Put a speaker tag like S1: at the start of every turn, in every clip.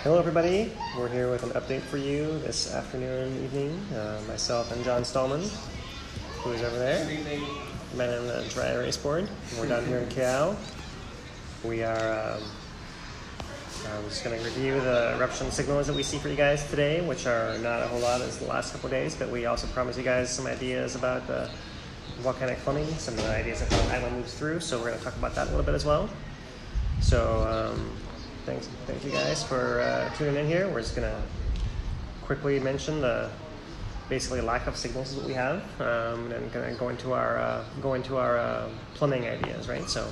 S1: Hello everybody, we're here with an update for you this afternoon, evening. Myself and John Stallman, who is over there, man on the dry erase board. We're down here in Kīlauea. We are just going to review the eruption signals that we see for you guys today, which are not a whole lot as the last couple of days, but we also promised you guys some ideas about the volcanic plumbing, some of the ideas of how the island moves through, so we're going to talk about that a little bit as well. So, thank you guys for tuning in here. We're just gonna quickly mention the basically lack of signals that we have, and then gonna go into our plumbing ideas, right? So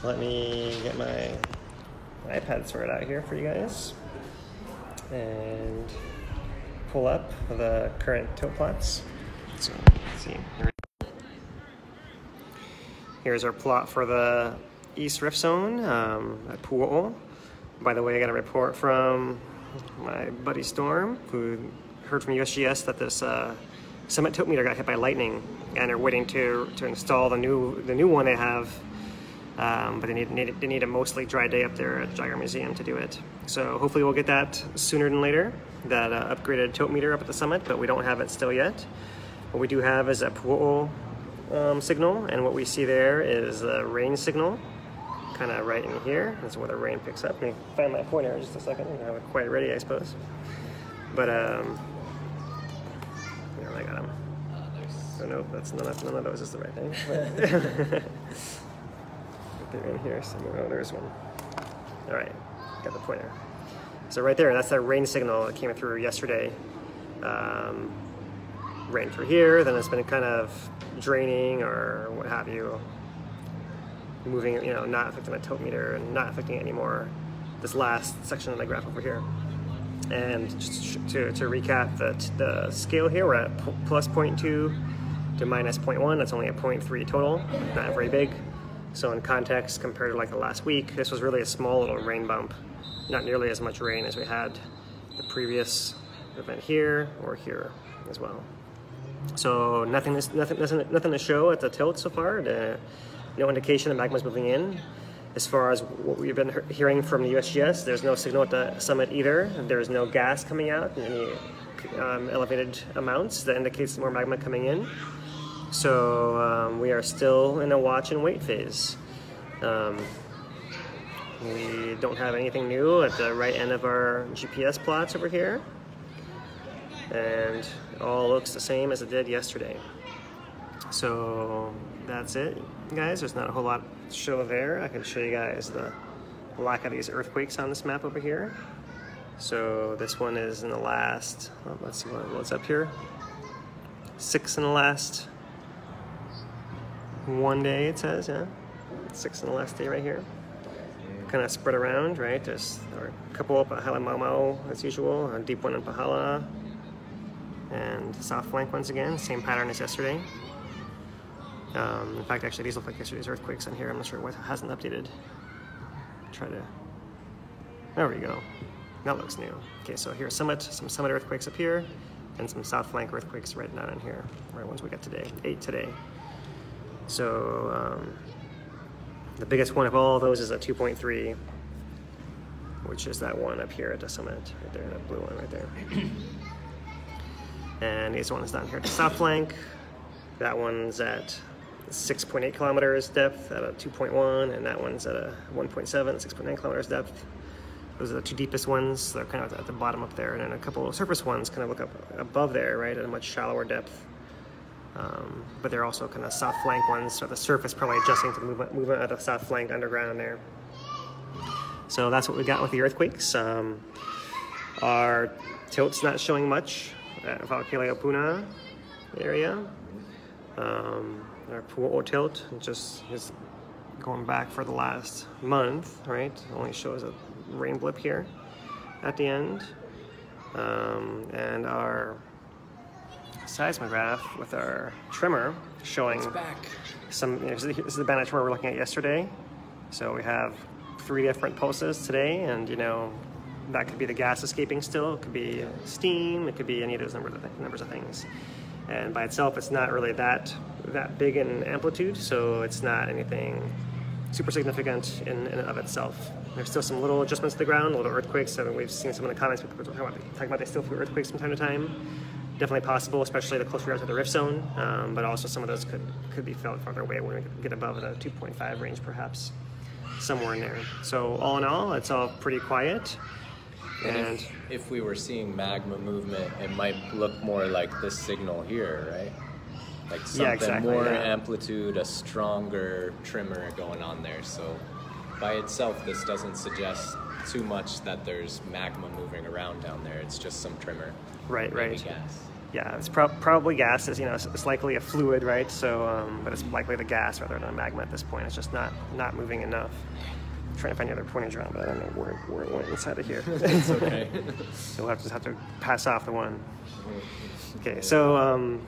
S1: let me get my iPad sorted out here for you guys and pull up the current tilt plots. So let's see. Here's our plot for the East Rift Zone at Pu'o'o. By the way, I got a report from my buddy Storm, who heard from USGS that this summit tilt meter got hit by lightning, and they're waiting to install the new one they have, but they need a mostly dry day up there at Jagger Museum to do it. So hopefully we'll get that sooner than later, that upgraded tilt meter up at the summit, but we don't have it still yet. What we do have is a Pu'o'o signal, and what we see there is a rain signal, kind of right in here. That's where the rain picks up. Let me find my pointer in just a second. I have it quite ready, I suppose. But there, I got them. Oh no, none of those is the right thing. They're in here somewhere. Oh, there's one. All right, got the pointer. So right there, that's that rain signal that came through yesterday. Rain through here, then it's been kind of draining or what have you, moving, not affecting the tilt meter and not affecting it anymore. This last section of the graph over here. And just to recap the scale here, we're at plus 0.2 to minus 0.1. That's only a 0.3 total, not very big. So in context, compared to like the last week, this was really a small little rain bump. Not nearly as much rain as we had the previous event here or here as well. So nothing to show at the tilt so far. No indication that magma is moving in. As far as what we've been hearing from the USGS, there's no signal at the summit either. There's no gas coming out in any elevated amounts that indicates more magma coming in. So we are still in a watch and wait phase. We don't have anything new at the right end of our GPS plots over here. And it all looks the same as it did yesterday. So that's it, guys. There's not a whole lot to show there. I can show you guys the lack of these earthquakes on this map over here. So this one is in the last, let's see what's up here. 6 in the last one day, it says, yeah. 6 in the last day right here. Kind of spread around, right? There's a couple up at Halimau as usual, a deep one in Pahala. And south flank once again, same pattern as yesterday. In fact, actually, these look like yesterday's earthquakes on here. I'm not sure what hasn't updated. There we go. That looks new. Okay, so here's some summit earthquakes up here, and some south flank earthquakes right down in here. Right, ones we got today, 8 today. So the biggest one of all of those is a 2.3, which is that one up here at the summit, right there, that blue one right there. And these ones down here at the south flank. That one's at 6.8 kilometers depth at a 2.1, and that one's at a 1.7, 6.9 kilometers depth. Those are the two deepest ones. They're kind of at the bottom up there, and then a couple of surface ones kind of look up above there, right, at a much shallower depth. But they're also kind of south flank ones, so the surface probably adjusting to the movement of the south flank underground there. So that's what we got with the earthquakes. Our tilt's not showing much at Kīlauea Puna area. Our Pu'o'o tilt just is going back for the last month, right? It only shows a rain blip here at the end. And our seismograph with our trimmer showing some, this is the band of trimmer we're looking at yesterday. So we have 3 different pulses today, and that could be the gas escaping still, it could be steam, it could be any of those numbers of things. And by itself, it's not really that big in amplitude, so it's not anything super significant in and of itself. There's still some little adjustments to the ground, little earthquakes. I mean, we've seen some of the comments people talking about they still feel earthquakes from time to time. Definitely possible, especially the closer we are to the rift zone. But also some of those could be felt farther away when we get above the 2.5 range, perhaps somewhere in there. So all in all, it's all pretty quiet.
S2: And if we were seeing magma movement, it might look more like this signal here, right? Like something more amplitude, a stronger tremor going on there. So by itself, this doesn't suggest too much that there's magma moving around down there. It's just some tremor.
S1: Right.
S2: Gas.
S1: Yeah, it's probably gas. It's likely a fluid, right? So, but it's likely the gas rather than magma at this point. It's just not moving enough. I'm trying to find the other pointers around, but I don't know where it went inside of here.
S2: It's okay.
S1: So we'll just have to pass off the one. Okay, so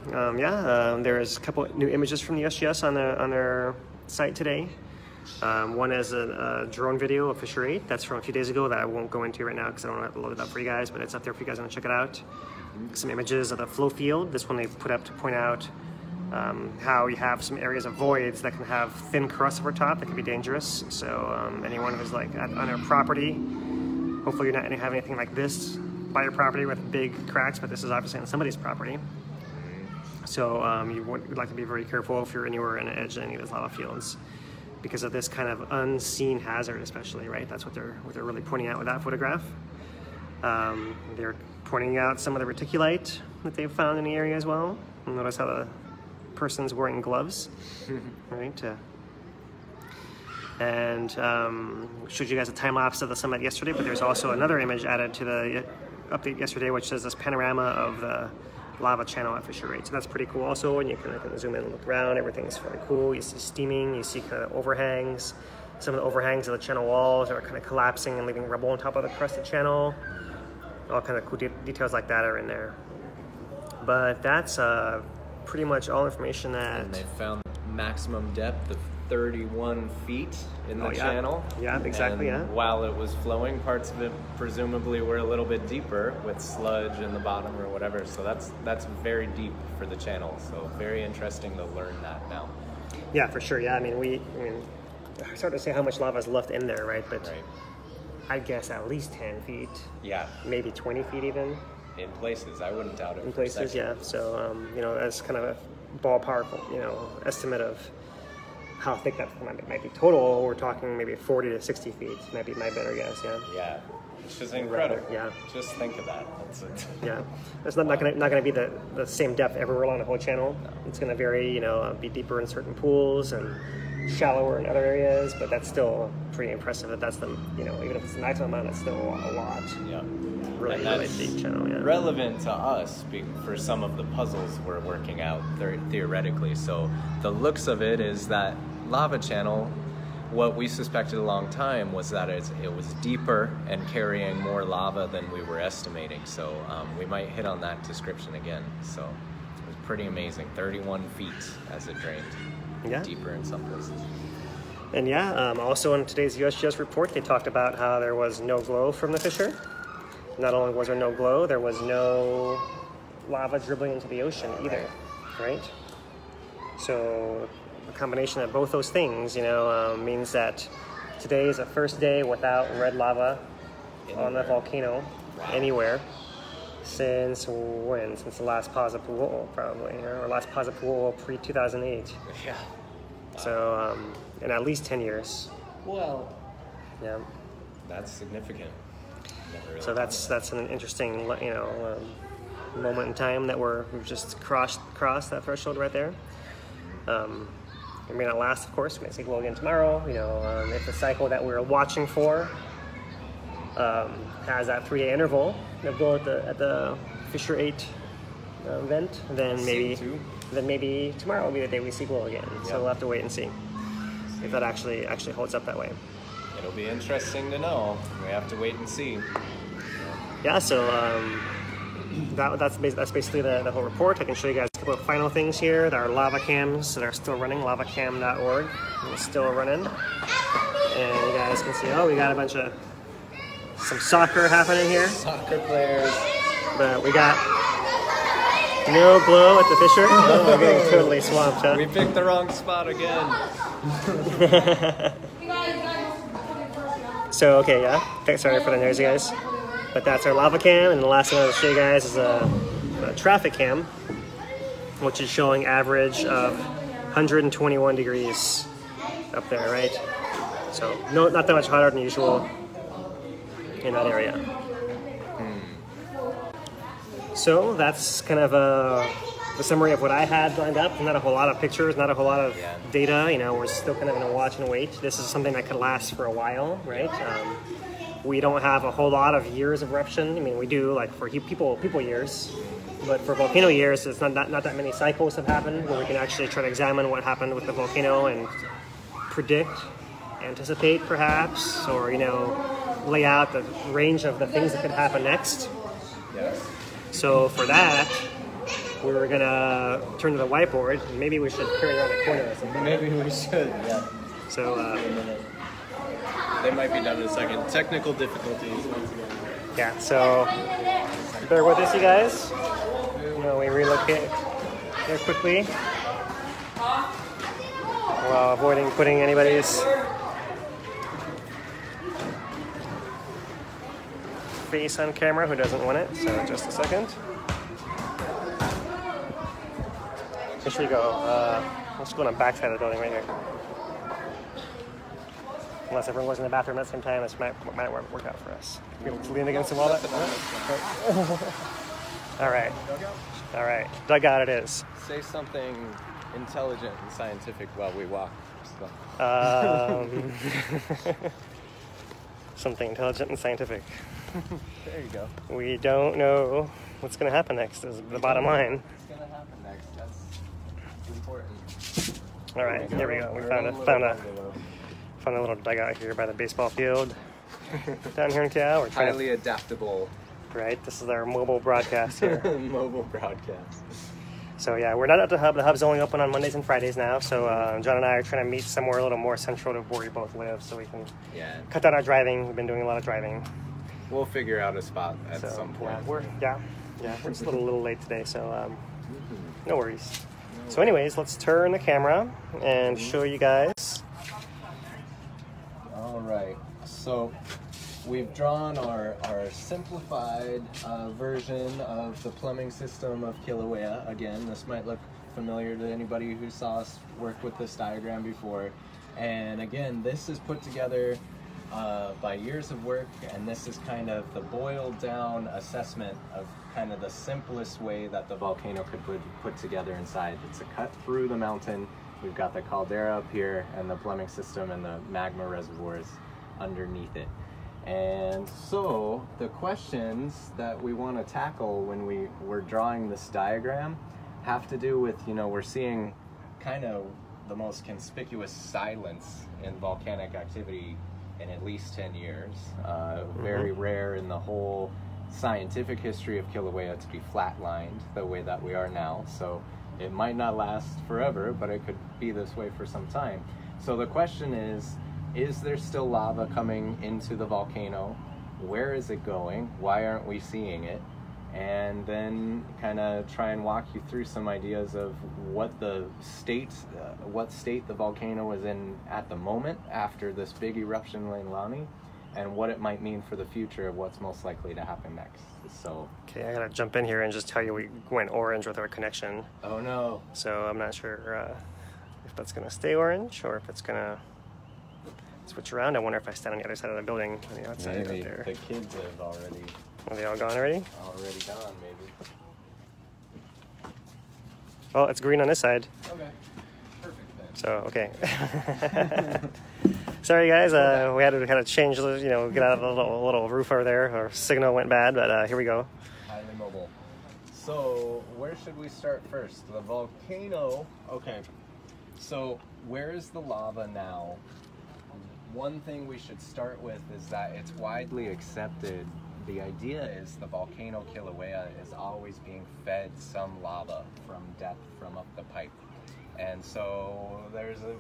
S1: there's a couple new images from the USGS on their site today. One is a drone video of Fissure 8. That's from a few days ago that I won't go into right now because I don't have to load it up for you guys, but it's up there if you guys want to check it out. Some images of the flow field. This one they put up to point out how you have some areas of voids that can have thin crust over top that can be dangerous. So anyone who's like on their property, hopefully you're not going to have anything like this by your property with big cracks, but this is obviously on somebody's property. So you would like to be very careful if you're anywhere on the edge of any of those lava fields because of this kind of unseen hazard, especially, right? That's what they're really pointing out with that photograph. They're pointing out some of the reticulite that they've found in the area as well. And notice how the person's wearing gloves, right? And showed you guys a time lapse of the summit yesterday, but there's also another image added to the update yesterday, which is this panorama of the lava channel at Fissure 8. So that's pretty cool also, and you can zoom in and look around. Everything's very cool. You see steaming, you see kind of overhangs. Some of the overhangs of the channel walls are kind of collapsing and leaving rubble on top of the crusted channel. All kind of cool details like that are in there. But that's pretty much all information that... And
S2: they found maximum depth of 31 feet in the channel.
S1: Yeah, exactly,
S2: and while it was flowing, parts of it presumably were a little bit deeper with sludge in the bottom or whatever. So that's very deep for the channel. So very interesting to learn that now.
S1: Yeah, for sure. Yeah, I mean, it's hard to say how much lava is left in there, right? But I'd guess at least 10 feet. Yeah. Maybe 20 feet even.
S2: In places, I wouldn't doubt it.
S1: In places, yeah. So, that's kind of a ballpark, estimate of how thick that might be total. We're talking maybe 40 to 60 feet. Might be my better guess, yeah.
S2: Yeah, which is incredible.
S1: Yeah.
S2: Just think of that. That's it.
S1: Yeah, it's not gonna be the same depth everywhere along the whole channel. It's gonna vary, be deeper in certain pools and shallower in other areas, but that's still pretty impressive that that's the, even if it's the maximum amount, that's still a lot.
S2: Yeah.
S1: Really deep channel, yeah.
S2: Relevant to us for some of the puzzles we're working out theoretically. So the looks of it is that lava channel, what we suspected a long time was that it was deeper and carrying more lava than we were estimating. So we might hit on that description again. So it was pretty amazing. 31 feet as it drained. Yeah. Deeper in some places.
S1: And also in today's USGS report, they talked about how there was no glow from the fissure. Not only was there no glow, there was no lava dribbling into the ocean either, right? So a combination of both those things, means that today is the first day without red lava on the volcano anywhere since when? Since the last Pazapu'o'o, probably, or last Pazapu'o'o pre-2008.
S2: Yeah.
S1: So in at least 10 years.
S2: Well.
S1: Yeah.
S2: That's significant. Really
S1: so that's an interesting, moment in time that we've just crossed that threshold right there. It may not last, of course. We may see glow again tomorrow. If the cycle that we're watching for has that 3-day interval of glow at the Fissure 8 vent, then maybe tomorrow will be the day we see glow again. Yep. So we'll have to wait and see if that actually holds up that way.
S2: It'll be interesting to know. We have to wait and see.
S1: Yeah, so that's basically the whole report. I can show you guys a couple of final things here. There are lava cams that are still running, lavacam.org. It's still running. And you guys can see, we got a bunch of some soccer happening here.
S2: Soccer players.
S1: But we got no glow at the fissure. Oh, we're getting totally swamped, huh?
S2: We picked the wrong spot again.
S1: So, okay, yeah. Sorry for the noise, guys. But that's our lava cam, and the last thing I'll show you guys is a traffic cam, which is showing average of 121 degrees up there, right? So, not that much hotter than usual in that area. So, that's kind of the summary of what I had lined up. Not a whole lot of pictures, not a whole lot of data. You know, we're still kind of in a watch and wait. This is something that could last for a while, right? We don't have a whole lot of years of eruption. I mean, we do like for people years, but for volcano years, it's not that many cycles have happened where we can actually try to examine what happened with the volcano and predict, anticipate perhaps, or, you know, lay out the range of the things that could happen next.
S2: Yes.
S1: So for that, we're gonna turn to the whiteboard. Maybe we should carry around the corner or something.
S2: Maybe we should, yeah.
S1: So,
S2: they might be done in a second. Technical difficulties once again.
S1: yeah, so bear with us, you guys. You know, we relocate there quickly while avoiding putting anybody's face on camera who doesn't want it. So just a second. Here we go. Let's go on the back side of the building right here. Unless everyone goes in the bathroom at the same time, this might work out for us. We lean against the wall. All right. All right. Dugout it is.
S2: Say something intelligent and scientific while we walk.
S1: Something intelligent and scientific.
S2: There you go.
S1: We don't know what's going to happen next is the bottom line.
S2: What's going to happen next? That's important.
S1: All right, here we go. We found a little dugout here by the baseball field down here in Kīlauea. We're
S2: highly adaptable.
S1: Right, this is our mobile broadcast here.
S2: Mobile broadcast.
S1: So yeah, we're not at the hub. The hub's only open on Mondays and Fridays now. So John and I are trying to meet somewhere a little more central to where we both live, so we can cut down our driving. We've been doing a lot of driving.
S2: We'll figure out a spot at some point.
S1: Yeah, we're just a little late today, so no worries. So anyways, let's turn the camera and show you guys.
S2: All right, so we've drawn our simplified version of the plumbing system of Kīlauea. Again, this might look familiar to anybody who saw us work with this diagram before. And again, this is put together by years of work, and this is kind of the boiled down assessment of kind of the simplest way that the volcano could be put together inside. It's a cut through the mountain. We've got the caldera up here and the plumbing system and the magma reservoirs underneath it. And so the questions that we want to tackle when we're drawing this diagram have to do with, you know, we're seeing kind of the most conspicuous silence in volcanic activity in at least 10 years. Very rare in the whole scientific history of Kīlauea to be flatlined the way that we are now. So it might not last forever, but it could be this way for some time. So the question is there still lava coming into the volcano? Where is it going? Why aren't we seeing it? And then kind of try and walk you through some ideas of what state the volcano is in at the moment after this big eruption in Leaky, and what it might mean for the future of what's most likely to happen next. So
S1: okay, I gotta jump in here and just tell you we went orange with our connection.
S2: Oh no.
S1: So I'm not sure if that's gonna stay orange or if it's gonna switch around. I wonder if I stand on the other side of the building, on the outside
S2: maybe
S1: there.
S2: The kids have already.
S1: Are they all gone already?
S2: Already gone, maybe.
S1: Oh, it's green on this side.
S2: Okay. Perfect then.
S1: So, okay. Sorry guys, we had to change, you know, get out of the little roof over there. Our signal went bad, but here we go.
S2: Highly mobile. So, where should we start first? The volcano. Okay. So, where is the lava now? One thing we should start with is that it's widely accepted. The idea is the volcano Kīlauea is always being fed some lava from depth from up the pipe. And so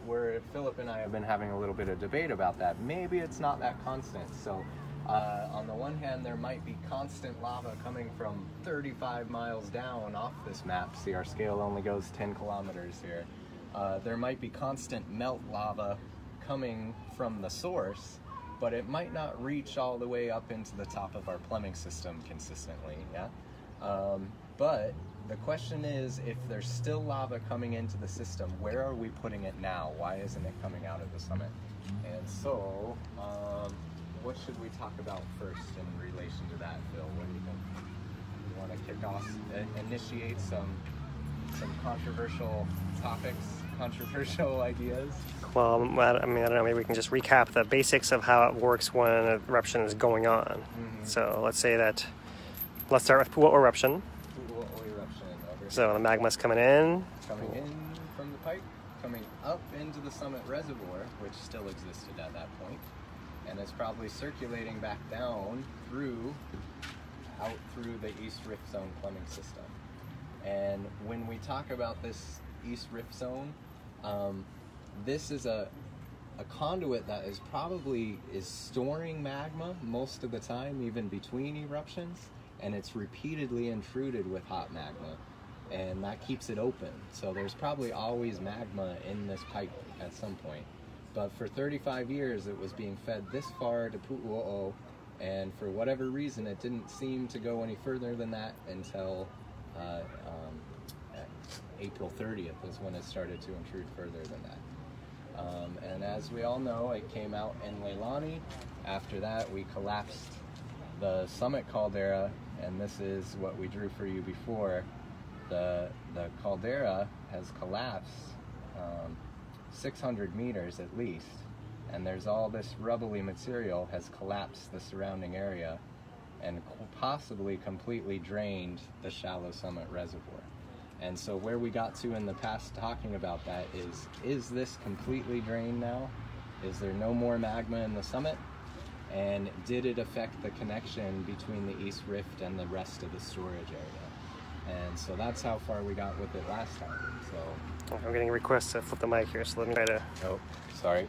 S2: where Philip and I have been having a little bit of debate about that. Maybe it's not that constant. So on the one hand, there might be constant lava coming from 35 miles down off this map. See, our scale only goes 10 kilometers here. There might be constant melt lava coming from the source, but it might not reach all the way up into the top of our plumbing system consistently, yeah? But the question is, if there's still lava coming into the system, where are we putting it now? Why isn't it coming out of the summit? And so, what should we talk about first in relation to that, Phil? What do you think? You want to kick off, initiate some controversial topics, controversial ideas?
S1: Well, I mean, I don't know, maybe we can just recap the basics of how it works when an eruption is going on. Mm-hmm. So let's start with Pu'u'o eruption.
S2: Pu'u'o eruption.
S1: So the magma's coming in.
S2: Coming in from the pipe, coming up into the summit reservoir, which still existed at that point, and it's probably circulating back down out through the East Rift Zone plumbing system. And when we talk about this East Rift Zone, this is a conduit that is storing magma most of the time, even between eruptions, and it's repeatedly intruded with hot magma, and that keeps it open. So there's probably always magma in this pipe at some point. But for 35 years it was being fed this far to Pu'u'o, and for whatever reason it didn't seem to go any further than that until April 30th is when it started to intrude further than that. And as we all know, it came out in Leilani. After that, we collapsed the summit caldera, and this is what we drew for you before. The caldera has collapsed 600 meters at least, and there's all this rubbly material has collapsed the surrounding area and possibly completely drained the shallow summit reservoir. And so where we got to in the past talking about that is this completely drained now? Is there no more magma in the summit? And did it affect the connection between the East Rift and the rest of the storage area? And so that's how far we got with it last time. So
S1: I'm getting requests to flip the mic here, so let me try to...
S2: Oh, sorry.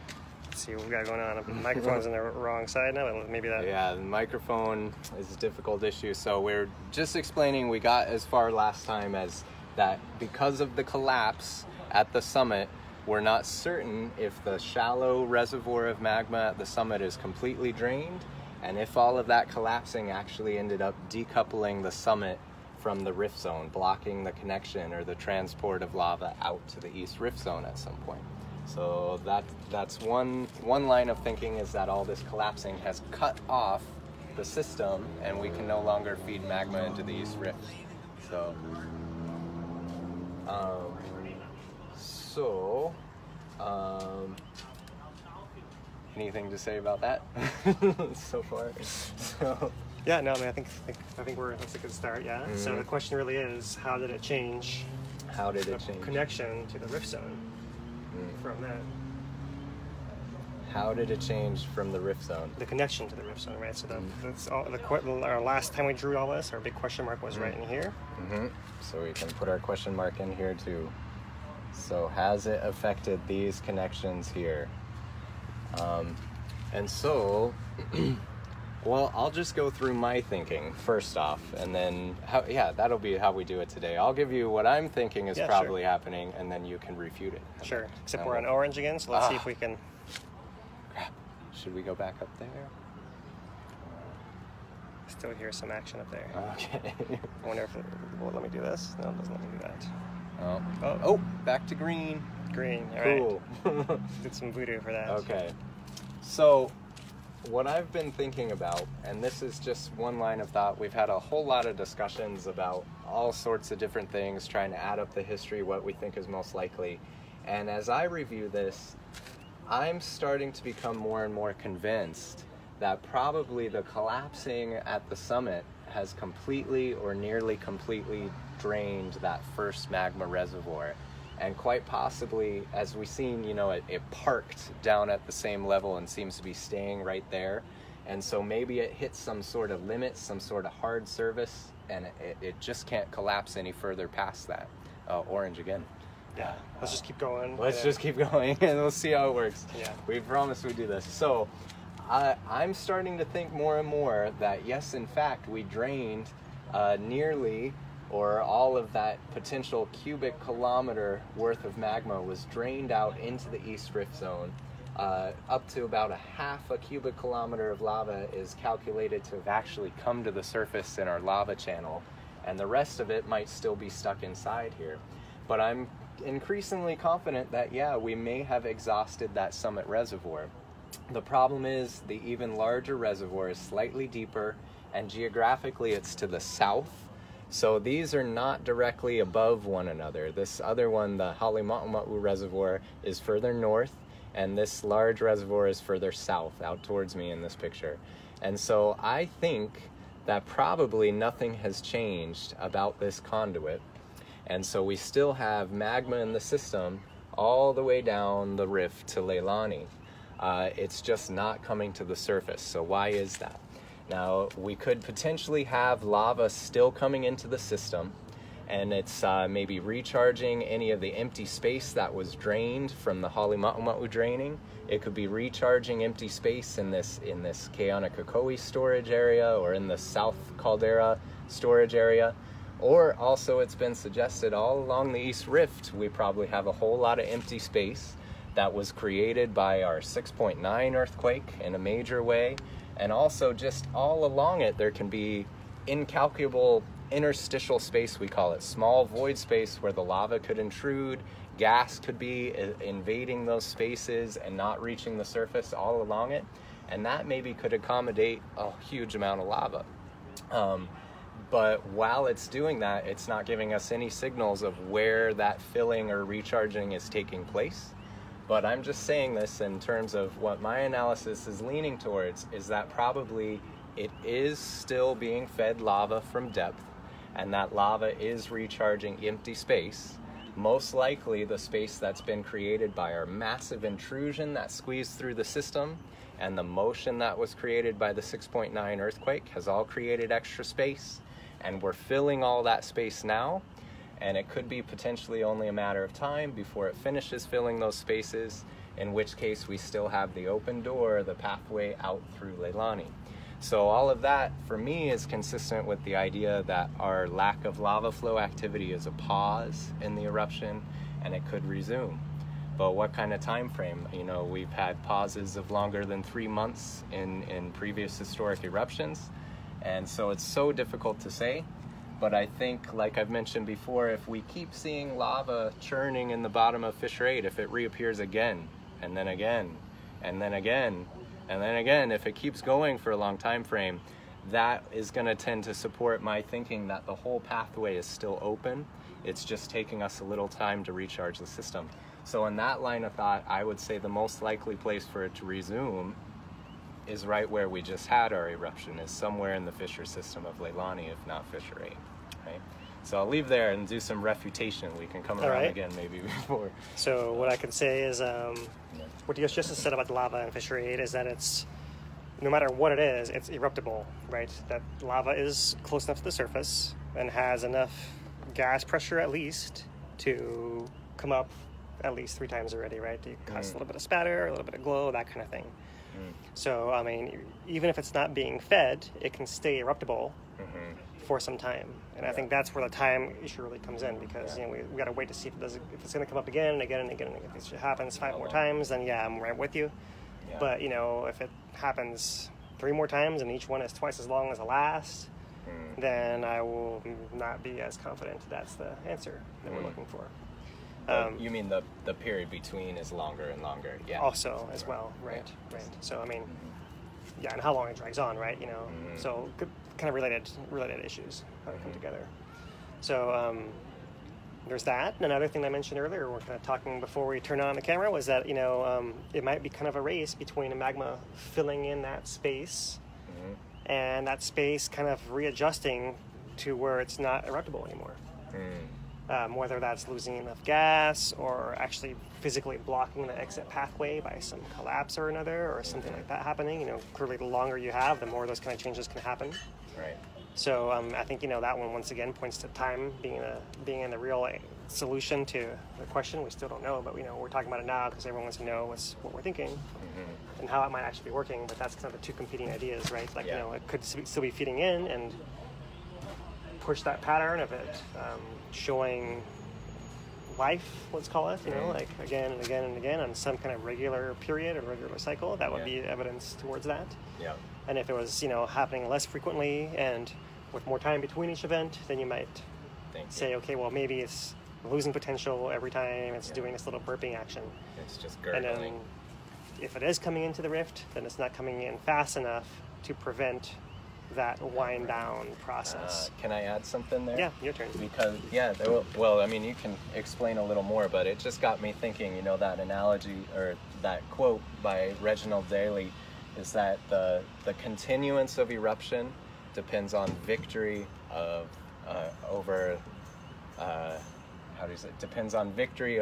S1: See what we got going on. The microphone's on the wrong side now, maybe that...
S2: Yeah, the microphone is a difficult issue, so we're just explaining we got as far last time as that because of the collapse at the summit, we're not certain if the shallow reservoir of magma at the summit is completely drained, and if all of that collapsing actually ended up decoupling the summit from the rift zone, blocking the connection or the transport of lava out to the East Rift Zone at some point. So that's one line of thinking, is that all this collapsing has cut off the system and we can no longer feed magma into the East Rift. So, anything to say about that so far? So.
S1: Yeah, no, I mean, I think that's a good start. Yeah. Mm-hmm. So the question really is, how did it change?
S2: How did it change?
S1: Connection to the rift zone from that.
S2: How did it change from the rift zone?
S1: The connection to the rift zone, right? So that's all. Our last time we drew all this, our big question mark was right in here.
S2: Mm-hmm. So we can put our question mark in here too. So has it affected these connections here? And so. Well, I'll just go through my thinking first off, and then, that'll be how we do it today. I'll give you what I'm thinking is probably happening, and then you can refute it.
S1: Sure, except we're on orange again, so let's see if we can...
S2: Crap. Should we go back up there?
S1: Still hear some action up there.
S2: Okay.
S1: I wonder if it will let me do this. No, it doesn't let me do that.
S2: Oh, back to green.
S1: Green, all right. Cool. Did some voodoo for that.
S2: Okay. So... what I've been thinking about, and this is just one line of thought, we've had a whole lot of discussions about all sorts of different things, trying to add up the history, what we think is most likely. And as I review this, I'm starting to become more and more convinced that probably the collapsing at the summit has completely or nearly completely drained that first magma reservoir. And quite possibly, as we've seen, it parked down at the same level and seems to be staying right there. And so maybe it hits some sort of limit, some sort of hard surface, and it just can't collapse any further past that. Orange again.
S1: Yeah, let's just keep going.
S2: Let's just keep going, and we'll see how it works.
S1: Yeah.
S2: We promise we do this. So I'm starting to think more and more that, yes, in fact, we drained nearly... or all of that potential cubic kilometer worth of magma was drained out into the East Rift Zone. up to about a half a cubic kilometer of lava is calculated to have actually come to the surface in our lava channel, and the rest of it might still be stuck inside here. But I'm increasingly confident that, yeah, we may have exhausted that summit reservoir. The problem is the even larger reservoir is slightly deeper, and geographically it's to the south. So these are not directly above one another. This other one, the Halima'uma'u reservoir, is further north, and this large reservoir is further south, out towards me in this picture. And so I think that probably nothing has changed about this conduit. And so we still have magma in the system all the way down the rift to Leilani. It's just not coming to the surface. So why is that? Now, we could potentially have lava still coming into the system, and it's maybe recharging any of the empty space that was drained from the Halima'uma'u draining. It could be recharging empty space in this Keanakakoi storage area or in the South Caldera storage area. Or also, it's been suggested all along the East Rift, we probably have a whole lot of empty space that was created by our 6.9 earthquake in a major way. And also just all along it, there can be incalculable interstitial space, we call it, small void space where the lava could intrude, gas could be invading those spaces and not reaching the surface all along it. And that maybe could accommodate a huge amount of lava. But while it's doing that, it's not giving us any signals of where that filling or recharging is taking place. But I'm just saying this in terms of what my analysis is leaning towards, is that probably it is still being fed lava from depth, and that lava is recharging empty space, most likely the space that's been created by our massive intrusion that squeezed through the system, and the motion that was created by the 6.9 earthquake has all created extra space, and we're filling all that space now. And it could be potentially only a matter of time before it finishes filling those spaces, in which case we still have the open door, the pathway out through Leilani. So all of that, for me, is consistent with the idea that our lack of lava flow activity is a pause in the eruption, and it could resume. But what kind of time frame? You know, we've had pauses of longer than 3 months in previous historic eruptions, and so it's so difficult to say. But I think, like I've mentioned before, if we keep seeing lava churning in the bottom of Fissure 8, if it reappears again, and then again, and then again, and then again, if it keeps going for a long time frame, that is going to tend to support my thinking that the whole pathway is still open. It's just taking us a little time to recharge the system. So in that line of thought, I would say the most likely place for it to resume is right where we just had our eruption, is somewhere in the fissure system of Leilani, if not Fissure 8. Right? So I'll leave there and do some refutation. We can come around again maybe before.
S1: So what I can say is, what you just said about lava and Fissure 8 is that it's, no matter what it is, it's eruptible, right? That lava is close enough to the surface and has enough gas pressure at least to come up at least 3 times already, right? To cause a little bit of spatter, a little bit of glow, that kind of thing. So, I mean, even if it's not being fed, it can stay eruptible for some time. And I think that's where the time issue really comes in, because you know, we got to wait to see if it's going to come up again and again and again. And if it happens 5 more times, then yeah, I'm right with you. But, you know, if it happens 3 more times and each one is twice as long as the last, then I will not be as confident that's the answer that we're looking for.
S2: You mean the period between is longer and longer? Yeah.
S1: Also, as well, right. So I mean, yeah, and how long it drags on, right? You know, so kind of related issues how they come together. So there's that. And another thing I mentioned earlier, we're kind of talking before we turned on the camera, was that you know it might be kind of a race between a magma filling in that space and that space kind of readjusting to where it's not eruptible anymore. Whether that's losing enough gas or actually physically blocking the exit pathway by some collapse or another, or something like that happening. You know, clearly the longer you have, the more those kind of changes can happen.
S2: Right.
S1: So I think, you know, that one once again points to time being the real solution to the question. We still don't know, but you know, we're talking about it now because everyone wants to know what we're thinking and how it might actually be working. But that's kind of the 2 competing ideas, right? Like, you know, it could still be feeding in and push that pattern of it showing life, let's call it, you know, like again and again and again on some kind of regular period or regular cycle, that would be evidence towards that.
S2: Yeah.
S1: And if it was, you know, happening less frequently and with more time between each event, then you might say, okay, well, maybe it's losing potential every time it's doing this little burping action.
S2: It's just gurgling.
S1: And then if it is coming into the rift, then it's not coming in fast enough to prevent that wind down process.
S2: Can I add something there?
S1: Yeah, your turn.
S2: Because, well, I mean, you can explain a little more, but it just got me thinking, you know, that analogy or that quote by Reginald Daly is that the continuance of eruption depends on victory of depends on victory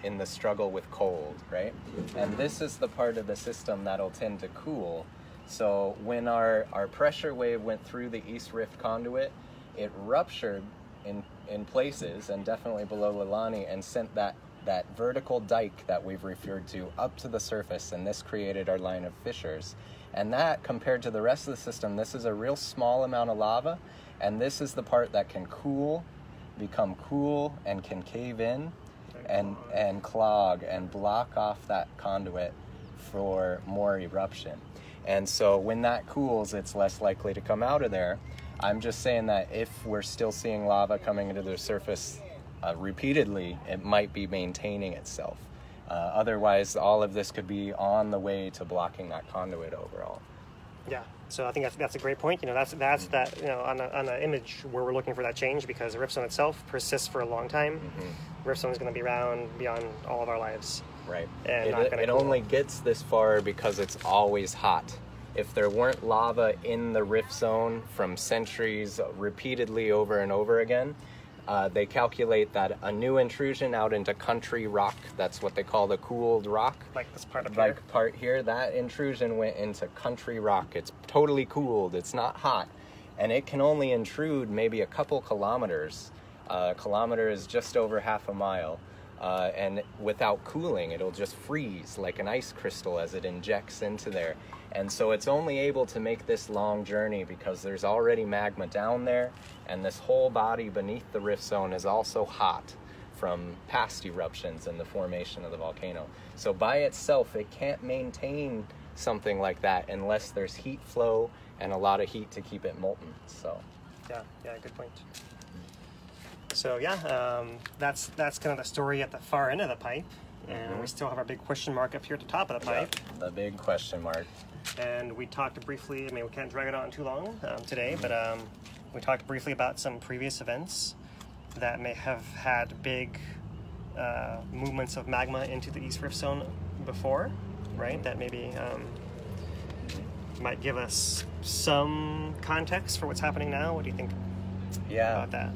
S2: in the struggle with cold, right? And this is the part of the system that'll tend to cool. So when our pressure wave went through the East Rift conduit, it ruptured in places and definitely below Leilani and sent that vertical dike that we've referred to up to the surface, and this created our line of fissures. And that, compared to the rest of the system, this is a real small amount of lava, and this is the part that can become cool and can cave in and clog and block off that conduit for more eruption. And so when that cools, it's less likely to come out of there. I'm just saying that if we're still seeing lava coming into the surface repeatedly, it might be maintaining itself. Otherwise, all of this could be on the way to blocking that conduit overall.
S1: Yeah, so I think that's a great point. You know, that's that, you know, on an image where we're looking for that change, because the rift zone itself persists for a long time. Rift zone is going to be around beyond all of our lives.
S2: Right.
S1: And
S2: it only gets this far because it's always hot. If there weren't lava in the rift zone from centuries repeatedly over and over again, they calculate that a new intrusion out into country rock, that's what they call the cooled rock.
S1: Like this part up here?
S2: Like part here, that intrusion went into country rock. It's totally cooled, it's not hot. And it can only intrude maybe a couple kilometers. A kilometer is just over half a mile. And without cooling, it'll just freeze like an ice crystal as it injects into there. And so it's only able to make this long journey because there's already magma down there, and this whole body beneath the rift zone is also hot from past eruptions and the formation of the volcano. So by itself, it can't maintain something like that unless there's heat flow and a lot of heat to keep it molten. So
S1: yeah, good point. So that's kind of the story at the far end of the pipe, and we still have our big question mark up here at the top of the pipe.
S2: The big question mark.
S1: And we talked briefly, I mean, we can't drag it on too long today, but we talked briefly about some previous events that may have had big movements of magma into the East Rift Zone before, right? That maybe might give us some context for what's happening now. What do you think about that?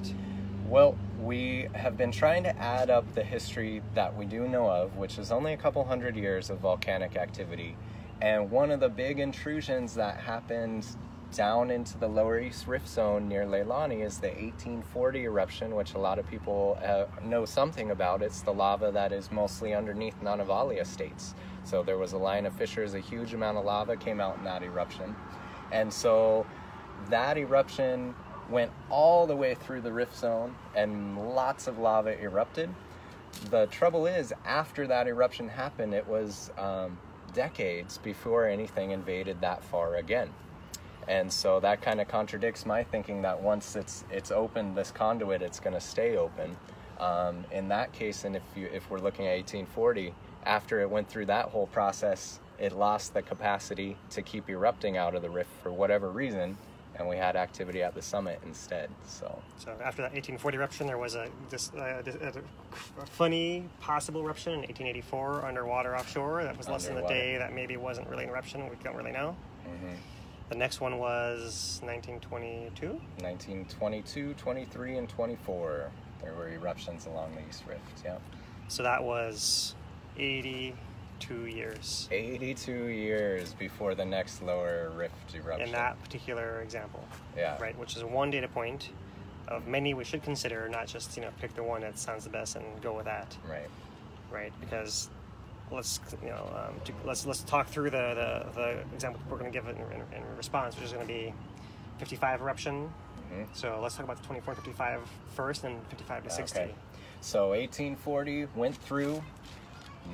S2: Well, we have been trying to add up the history that we do know of, which is only a couple hundred years of volcanic activity. And one of the big intrusions that happened down into the lower East Rift Zone near Leilani is the 1840 eruption, which a lot of people know something about. It's the lava that is mostly underneath Nanavali estates. So there was a line of fissures, a huge amount of lava came out in that eruption. And so that eruption went all the way through the rift zone and lots of lava erupted. The trouble is, after that eruption happened, it was decades before anything invaded that far again. And so that kind of contradicts my thinking that once it's opened this conduit, it's going to stay open. In that case, and if we're looking at 1840, after it went through that whole process, it lost the capacity to keep erupting out of the rift for whatever reason, and we had activity at the summit instead. So
S1: after that 1840 eruption, there was a funny possible eruption in 1884 underwater offshore. That was less than a day. That maybe wasn't really an eruption. We don't really know. The next one was 1922?
S2: 1922, 23, and 24. There were eruptions along the East Rift, yeah.
S1: So that was 82 years.
S2: 82 years before the next lower rift eruption.
S1: In that particular example.
S2: Yeah.
S1: Right, which is one data point of many we should consider, not just, pick the one that sounds the best and go with that.
S2: Right.
S1: Right, because let's talk through the example we're going to give in response, which is going to be 55 eruption. So let's talk about the 24 55 first, and 55 to 60.
S2: Okay. So 1840 went through,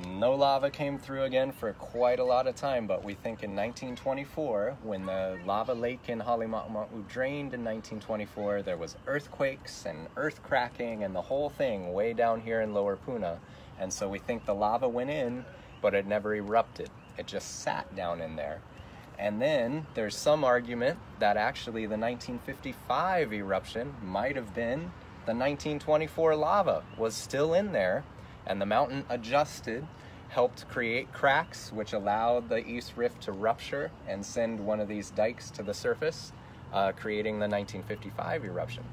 S2: no lava came through again for quite a lot of time, but we think in 1924, when the lava lake in Halemaumau drained in 1924, there was earthquakes and earth cracking and the whole thing way down here in Lower Puna. And so we think the lava went in, but it never erupted. It just sat down in there. And then there's some argument that actually the 1955 eruption might have been the 1924 lava was still in there, and the mountain adjusted, helped create cracks, which allowed the East Rift to rupture and send one of these dikes to the surface, creating the 1955 eruption.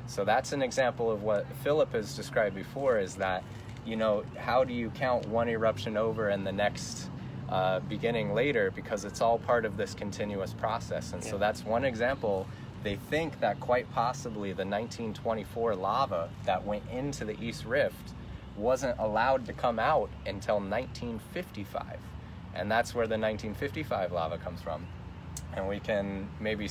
S2: So that's an example of what Philip has described before, is that, you know, how do you count one eruption over and the next beginning later, because it's all part of this continuous process. And so that's one example. They think that quite possibly the 1924 lava that went into the East Rift wasn't allowed to come out until 1955. And that's where the 1955 lava comes from. And we can maybe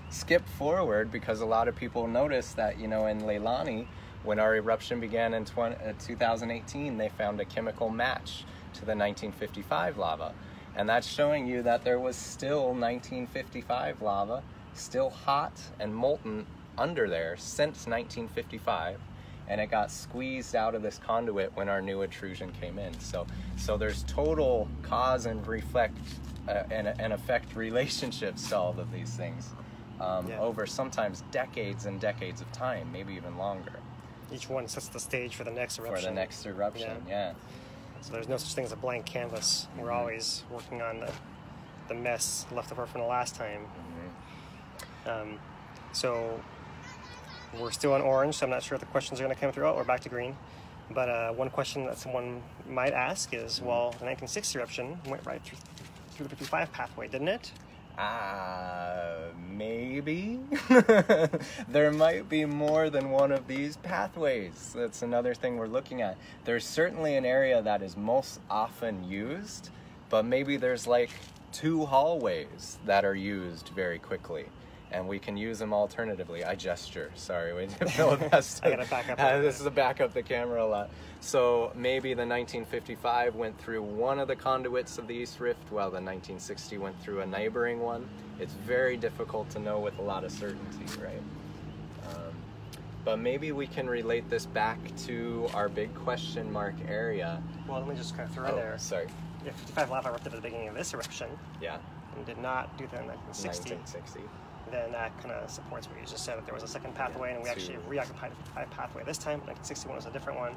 S2: skip forward, because a lot of people notice that, you know, in Leilani, when our eruption began in 2018, they found a chemical match to the 1955 lava. And that's showing you that there was still 1955 lava, still hot and molten under there since 1955. And it got squeezed out of this conduit when our new intrusion came in. So there's total cause and and effect relationships to all of these things over sometimes decades and decades of time, maybe even longer.
S1: Each one sets the stage for the next eruption.
S2: For the next eruption, yeah.
S1: So there's no such thing as a blank canvas. We're always working on the mess left over from the last time. So we're still on orange, so I'm not sure if the questions are going to come through. We're back to green. But one question that someone might ask is, well, the 1960 eruption went right through the 55 pathway, didn't it?
S2: Maybe. There might be more than one of these pathways. That's another thing we're looking at. There's certainly an area that is most often used, but maybe there's like 2 hallways that are used very quickly, and we can use them alternatively. I gesture, sorry, we didn't know that.
S1: I gotta back up.
S2: This is to back up the camera a lot. So maybe the 1955 went through one of the conduits of the East Rift, while the 1960 went through a neighboring one. It's very difficult to know with a lot of certainty, right? But maybe we can relate this back to our big question mark area.
S1: Well, let me just kind of throw in there.
S2: Sorry.
S1: If 55 lava erupted at the beginning of this eruption, and did not do that in 1960, then that kind of supports what you just said, that there was a second pathway, and we actually reoccupied the 55 pathway this time. 1961 was a different one.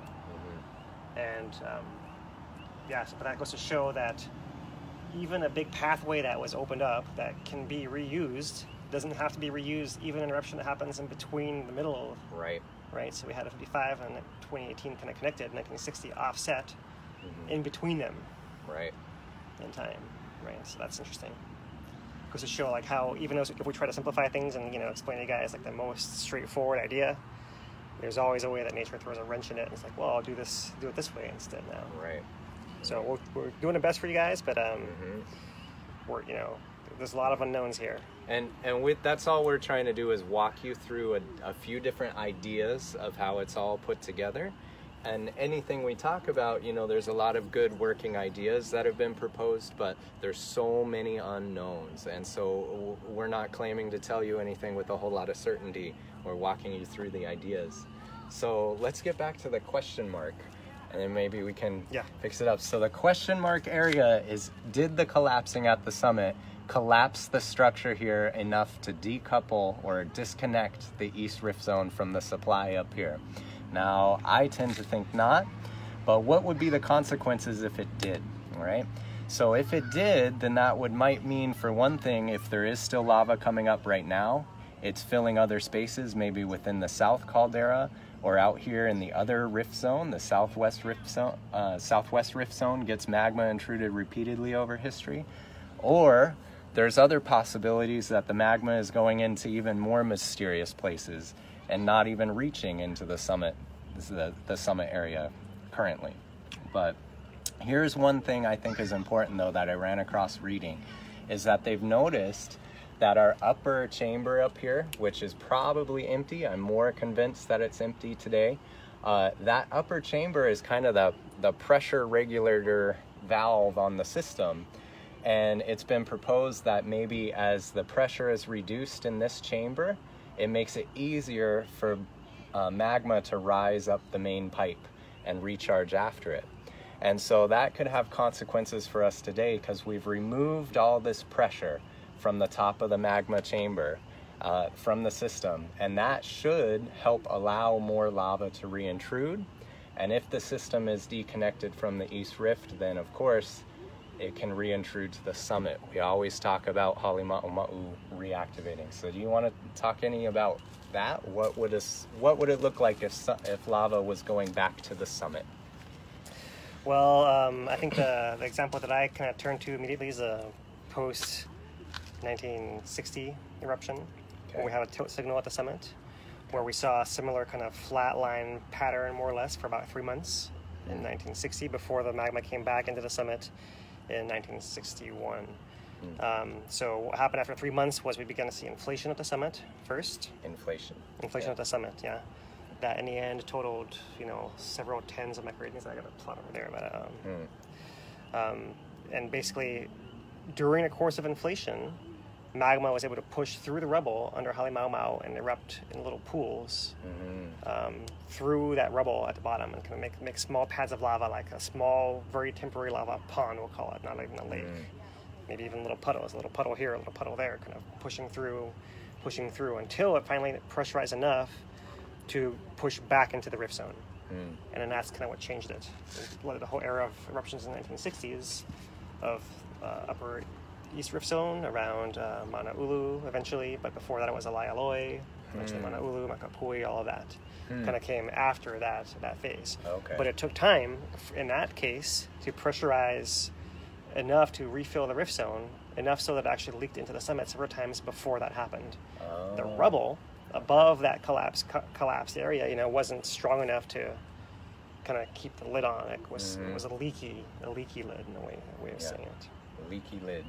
S1: And but that goes to show that even a big pathway that was opened up that can be reused doesn't have to be reused even an eruption that happens in between the middle of, right? So we had a 55 and 2018 kind of connected, 1960 offset in between them, in time, right? So that's interesting. Goes to show like how, even if we try to simplify things and, you know, explain to you guys like the most straightforward idea, there's always a way that nature throws a wrench in it, and it's like, well, I'll do it this way instead now. So we're doing the best for you guys, but we're, you know, there's a lot of unknowns here.
S2: And that's all we're trying to do, is walk you through a few different ideas of how it's all put together. And anything we talk about, you know, there's a lot of good working ideas that have been proposed, but there's so many unknowns. And so we're not claiming to tell you anything with a whole lot of certainty. We're walking you through the ideas. So let's get back to the question mark, and then maybe we can fix it up. So the question mark area is, did the collapsing at the summit collapse the structure here enough to decouple or disconnect the East Rift Zone from the supply up here? Now, I tend to think not, but what would be the consequences if it did, right? So if it did, then that might mean, for one thing, if there is still lava coming up right now, it's filling other spaces, maybe within the South Caldera, or out here in the other rift zone, the Southwest Rift Zone gets magma intruded repeatedly over history. Or there's other possibilities that the magma is going into even more mysterious places and not even reaching into the summit, the summit area currently. But here's one thing I think is important, though, that I ran across reading, is that they've noticed that our upper chamber up here, which is probably empty, I'm more convinced that it's empty today, That upper chamber is kind of the pressure regulator valve on the system. And it's been proposed that maybe as the pressure is reduced in this chamber, it makes it easier for magma to rise up the main pipe and recharge after it. And so that could have consequences for us today because we've removed all this pressure from the top of the magma chamber from the system. And that should help allow more lava to reintrude. And if the system is deconnected from the East Rift, then of course, it can reintrude to the summit. We always talk about Halima'uma'u reactivating. So do you want to talk any about that? What would it look like if lava was going back to the summit?
S1: Well, I think the example that I kind of turned to immediately is a post-1960 eruption, where we have a tilt signal at the summit, where we saw a similar kind of flat line pattern, more or less, for about 3 months in 1960 before the magma came back into the summit in 1961. So what happened after 3 months was we began to see inflation at the summit first. Inflation at the summit, yeah. That in the end totaled, several tens of micrograms. I got a plot over there, but and basically during the course of inflation, magma was able to push through the rubble under Halima'uma'u and erupt in little pools through that rubble at the bottom and kind of make small pads of lava, like a small, very temporary lava pond, we'll call it, not even a lake. Maybe even little puddles, a little puddle here, a little puddle there, kind of pushing through until it finally pressurized enough to push back into the rift zone. And then that's kind of what changed it. The whole era of eruptions in the 1960s of upper East Rift Zone around Mauna Ulu eventually, but before that it was Alialoi, eventually Mauna Ulu, Makapui, all of that kind of came after that phase.
S2: Okay.
S1: But it took time in that case to pressurize enough to refill the rift zone, enough so that it actually leaked into the summit several times before that happened. The rubble above that collapsed area, wasn't strong enough to kind of keep the lid on. It was a leaky lid in a way of saying it.
S2: A leaky lid.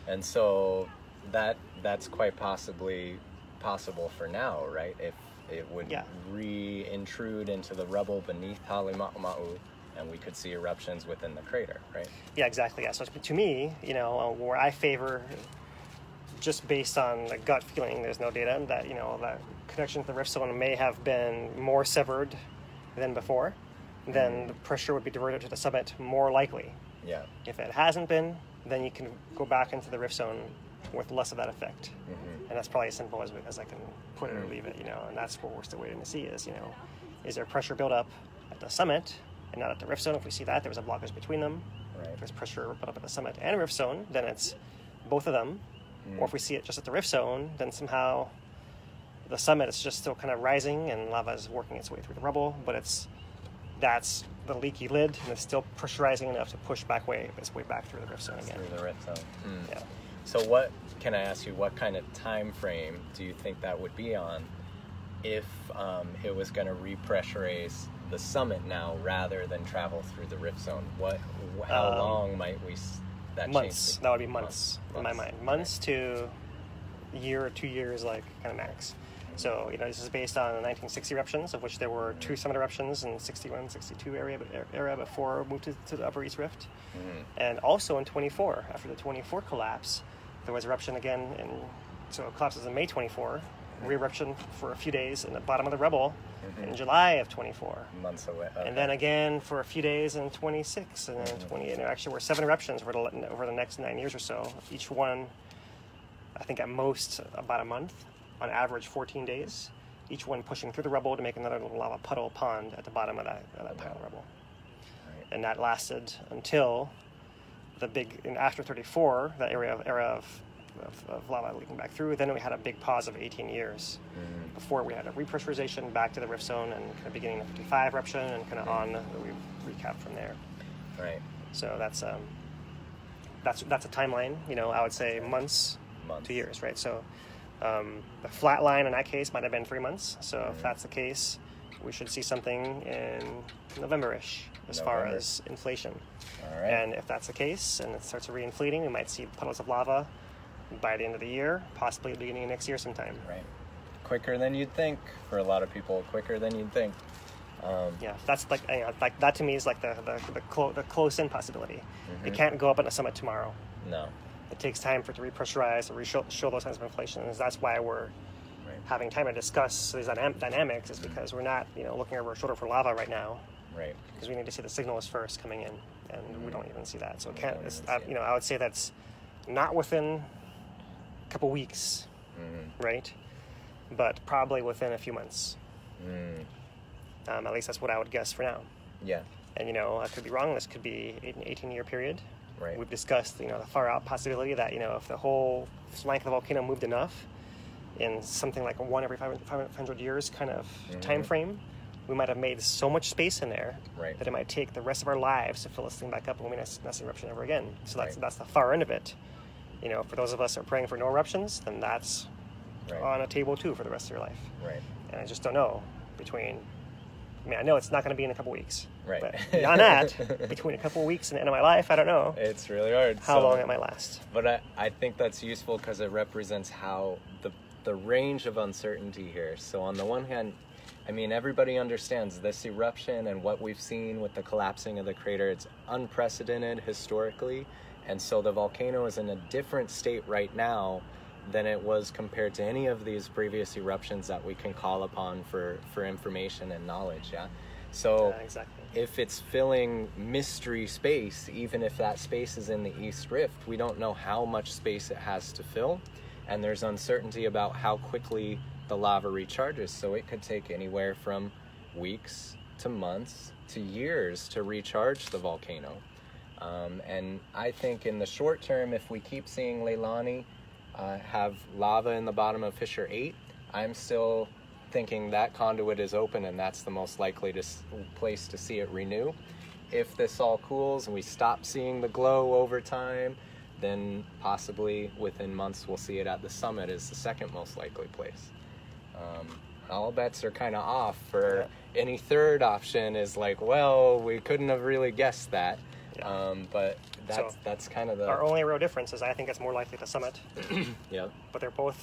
S2: And so that's quite possibly possible for now, right? If it would re-intrude into the rubble beneath Halima'uma'u, and we could see eruptions within the crater, right?
S1: Yeah, exactly. Yeah. So to me, where I favor, just based on the gut feeling, there's no data, that that connection to the rift zone may have been more severed than before, then the pressure would be diverted to the summit more likely.
S2: Yeah.
S1: If it hasn't been, then you can go back into the rift zone with less of that effect. And that's probably as simple as I can put it or leave it, and that's what we're still waiting to see is there pressure buildup at the summit and not at the rift zone? If we see that, there was a blockage between them.
S2: Right.
S1: If there's pressure built up at the summit and rift zone, then it's both of them. Or if we see it just at the rift zone, then somehow the summit is just still kind of rising and lava is working its way through the rubble, but that's the leaky lid, and it's still pressurizing enough to push its way back through the rift zone again.
S2: Through the rift zone.
S1: Yeah.
S2: So can I ask you, what kind of time frame do you think that would be on if it was going to repressurize the summit now rather than travel through the rift zone? How long might that
S1: months?
S2: change?
S1: That would be months in my mind. Months to a year or 2 years, like kind of max. So, this is based on the 1960 eruptions, of which there were 2 summit eruptions in 61, 62 area before it moved to the Upper East Rift. And also in 24, after the 24 collapse, there was eruption again, so it collapses in May 24, re-eruption for a few days in the bottom of the rubble in July of 24.
S2: Months away. Okay.
S1: And then again for a few days in 26, and then 28. And there actually were 7 eruptions over the next 9 years or so, each one, I think at most about a month. On average 14 days, each one pushing through the rubble to make another little lava puddle pond at the bottom of that pile of rubble. Right. And that lasted until after 34, that era of lava leaking back through. Then we had a big pause of 18 years before we had a repressurization back to the rift zone and kind of beginning the 55 eruption and kind of on we recap from there.
S2: Right.
S1: So that's a timeline. I would say months. to years, right? So the flat line in that case might have been 3 months. So if that's the case, we should see something in November-ish as far as inflation.
S2: All right.
S1: And if that's the case and it starts re-inflating, we might see puddles of lava by the end of the year, possibly the beginning of next year sometime.
S2: Right. Quicker than you'd think for a lot of people, quicker than you'd think.
S1: Yeah, that's like, like that to me is like the close-in possibility. It can't go up on a summit tomorrow.
S2: No.
S1: It takes time for it to repressurize or show those kinds of inflations. That's why we're having time to discuss these dynamics, is because we're not, looking over our shoulder for lava right now.
S2: Right.
S1: Because we need to see the signals first coming in, and we don't even see that. So it can't. I would say that's not within a couple weeks, right? But probably within a few months. At least that's what I would guess for now.
S2: Yeah.
S1: And I could be wrong. This could be an 18-year period.
S2: Right.
S1: We've discussed the far out possibility that if the whole length of the volcano moved enough in something like 1 every 500 years kind of time frame, we might have made so much space in there that it might take the rest of our lives to fill this thing back up, and we may not see eruption ever again. So that's the far end of it. For those of us who are praying for no eruptions, then that's on a table too for the rest of your life.
S2: Right.
S1: And I just don't know I know it's not going to be in a couple weeks.
S2: Right.
S1: But beyond that, between a couple of weeks and the end of my life, I don't know.
S2: It's really hard.
S1: How long it might last.
S2: But I think that's useful because it represents how the range of uncertainty here. So on the one hand, everybody understands this eruption and what we've seen with the collapsing of the crater. It's unprecedented historically. And so the volcano is in a different state right now than it was compared to any of these previous eruptions that we can call upon for information and knowledge. So if it's filling mystery space, even if that space is in the East Rift, we don't know how much space it has to fill, and there's uncertainty about how quickly the lava recharges. So it could take anywhere from weeks to months to years to recharge the volcano. And I think in the short term, if we keep seeing Leilani have lava in the bottom of Fissure 8, I'm still thinking that conduit is open, and that's the most likely place to see it renew. If this all cools and we stop seeing the glow over time, then possibly within months we'll see it at the summit is the second most likely place. All bets are kind of off for any third option is like, well, we couldn't have really guessed that. But that's kind of
S1: our only real difference is I think it's more likely to summit.
S2: Yep.
S1: But they're both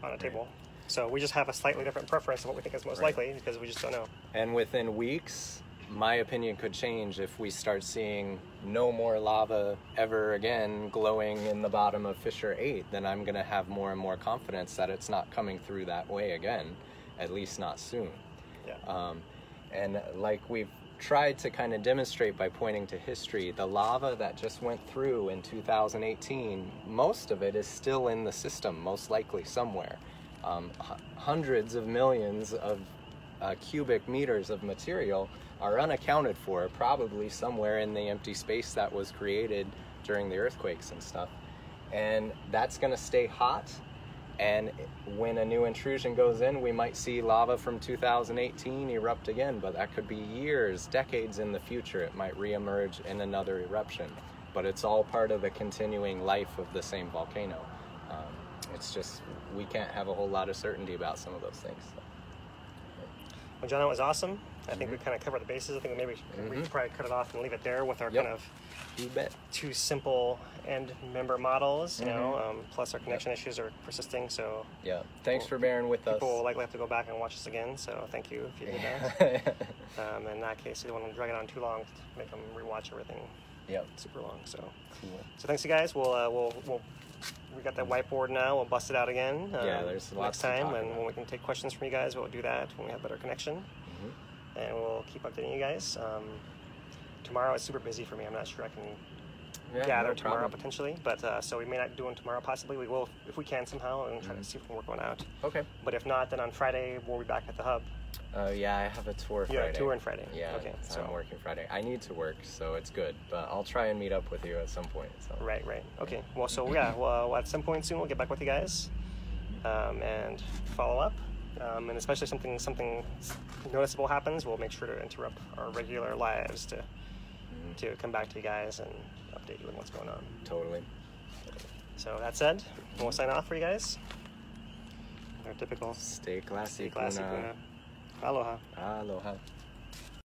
S1: on a table. So we just have a slightly different preference of what we think is most likely because we just don't know.
S2: And within weeks, my opinion could change if we start seeing no more lava ever again glowing in the bottom of Fissure 8. Then I'm going to have more and more confidence that it's not coming through that way again, at least not soon.
S1: Yeah.
S2: And like we've tried to kind of demonstrate by pointing to history, the lava that just went through in 2018, most of it is still in the system, most likely somewhere. Hundreds of millions of cubic meters of material are unaccounted for, probably somewhere in the empty space that was created during the earthquakes and stuff. And that's going to stay hot. And when a new intrusion goes in, we might see lava from 2018 erupt again, but that could be years, decades in the future. It might reemerge in another eruption, but it's all part of the continuing life of the same volcano. It's just, we can't have a whole lot of certainty about some of those things. So.
S1: Well, John, that was awesome. I think we kind of covered the bases. I think maybe we could probably cut it off and leave it there with our kind of two simple end member models, you know, plus our connection issues are persisting. So
S2: thanks for bearing with us.
S1: People will likely have to go back and watch this again, so thank you if you did that. In that case, you don't want to drag it on too long to make them rewatch everything super long. So so thanks you guys. We got that whiteboard now. We'll bust it out again.
S2: There's lots
S1: next time, and when we can take questions from you guys, we'll do that when we have better connection. And we'll keep updating you guys. Tomorrow is super busy for me. I'm not sure I can gather tomorrow potentially, but so we may not do one tomorrow. Possibly we will if we can somehow, and try to see if we can work one out.
S2: Okay.
S1: But if not, then on Friday we'll be back at the hub.
S2: I have a tour Friday.
S1: Yeah, a tour on Friday.
S2: Yeah.
S1: Okay.
S2: So I'm working Friday. I need to work, so it's good. But I'll try and meet up with you at some point. So.
S1: Right. Okay. Well, so well, at some point soon we'll get back with you guys, and follow up. And especially something noticeable happens, we'll make sure to interrupt our regular lives to come back to you guys and update you on what's going on.
S2: Totally.
S1: So that said, we'll sign off for you guys. Our typical
S2: Stay classy,
S1: Kuna. Aloha.
S2: Aloha.